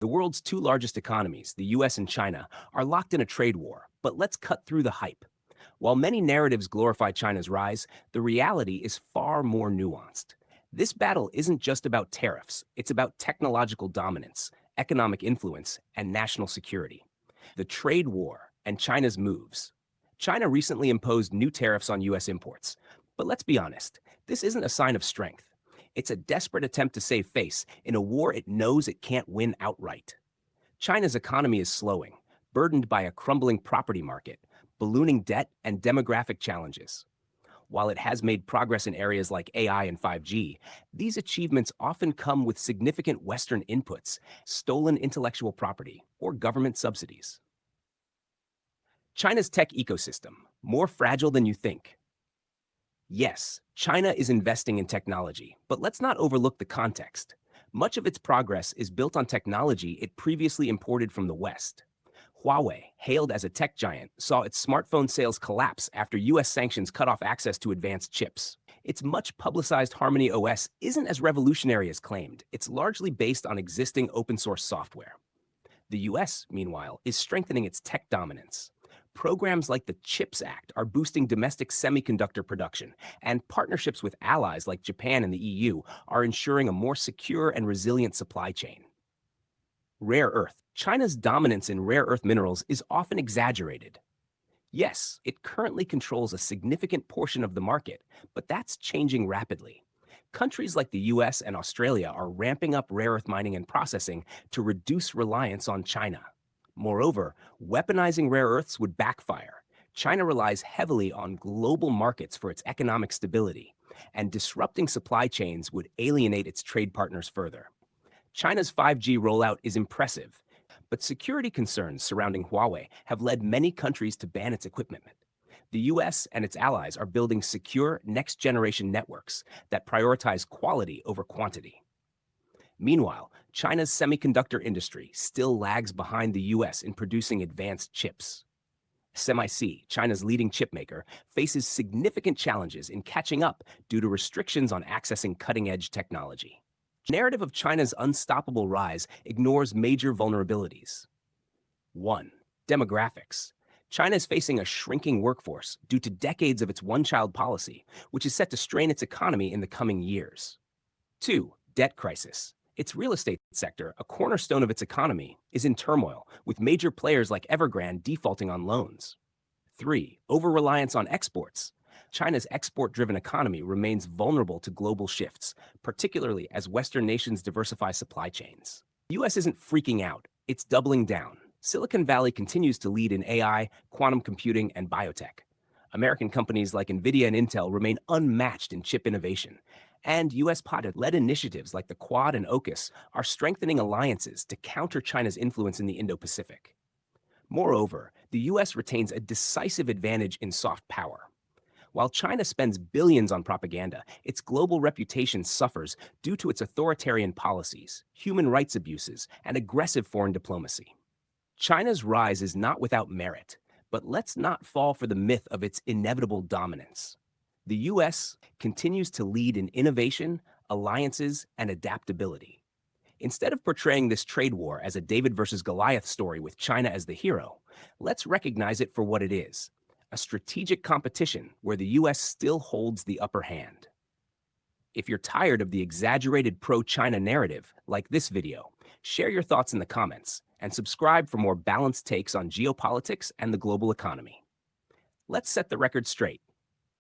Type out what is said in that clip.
The world's two largest economies, the US and China, are locked in a trade war, but let's cut through the hype. While many narratives glorify China's rise, the reality is far more nuanced. This battle isn't just about tariffs, it's about technological dominance, economic influence, and national security. The trade war and China's moves. China recently imposed new tariffs on US imports. But let's be honest, this isn't a sign of strength. It's a desperate attempt to save face in a war it knows it can't win outright. China's economy is slowing, burdened by a crumbling property market, ballooning debt, and demographic challenges. While it has made progress in areas like AI and 5G, these achievements often come with significant Western inputs, stolen intellectual property, or government subsidies. China's tech ecosystem, more fragile than you think. Yes, China is investing in technology, but let's not overlook the context. Much of its progress is built on technology it previously imported from the West. Huawei, hailed as a tech giant, saw its smartphone sales collapse after US sanctions cut off access to advanced chips. Its much publicized Harmony OS isn't as revolutionary as claimed. It's largely based on existing open source software. The US, meanwhile, is strengthening its tech dominance. Programs like the CHIPS Act are boosting domestic semiconductor production, and partnerships with allies like Japan and the EU are ensuring a more secure and resilient supply chain. Rare earth. China's dominance in rare earth minerals is often exaggerated. Yes, it currently controls a significant portion of the market, but that's changing rapidly. Countries like the US and Australia are ramping up rare earth mining and processing to reduce reliance on China. Moreover, weaponizing rare earths would backfire. China relies heavily on global markets for its economic stability, and disrupting supply chains would alienate its trade partners further. China's 5G rollout is impressive, but security concerns surrounding Huawei have led many countries to ban its equipment. The US and its allies are building secure next-generation networks that prioritize quality over quantity. Meanwhile, China's semiconductor industry still lags behind the US in producing advanced chips. SMIC, China's leading chipmaker, faces significant challenges in catching up due to restrictions on accessing cutting-edge technology. The narrative of China's unstoppable rise ignores major vulnerabilities. 1. Demographics. China is facing a shrinking workforce due to decades of its one-child policy, which is set to strain its economy in the coming years. 2. Debt crisis. Its real estate sector, a cornerstone of its economy, is in turmoil, with major players like Evergrande defaulting on loans. 3. Over-reliance on exports. China's export-driven economy remains vulnerable to global shifts, particularly as Western nations diversify supply chains. The US isn't freaking out, it's doubling down. Silicon Valley continues to lead in AI, quantum computing, and biotech. American companies like NVIDIA and Intel remain unmatched in chip innovation. And US led initiatives like the Quad and AUKUS are strengthening alliances to counter China's influence in the Indo-Pacific. Moreover, the US retains a decisive advantage in soft power. While China spends billions on propaganda, its global reputation suffers due to its authoritarian policies, human rights abuses, and aggressive foreign diplomacy. China's rise is not without merit, but let's not fall for the myth of its inevitable dominance. The US continues to lead in innovation, alliances, and adaptability. Instead of portraying this trade war as a David versus Goliath story with China as the hero, let's recognize it for what it is: a strategic competition where the US still holds the upper hand. If you're tired of the exaggerated pro-China narrative, like this video, share your thoughts in the comments and subscribe for more balanced takes on geopolitics and the global economy. Let's set the record straight.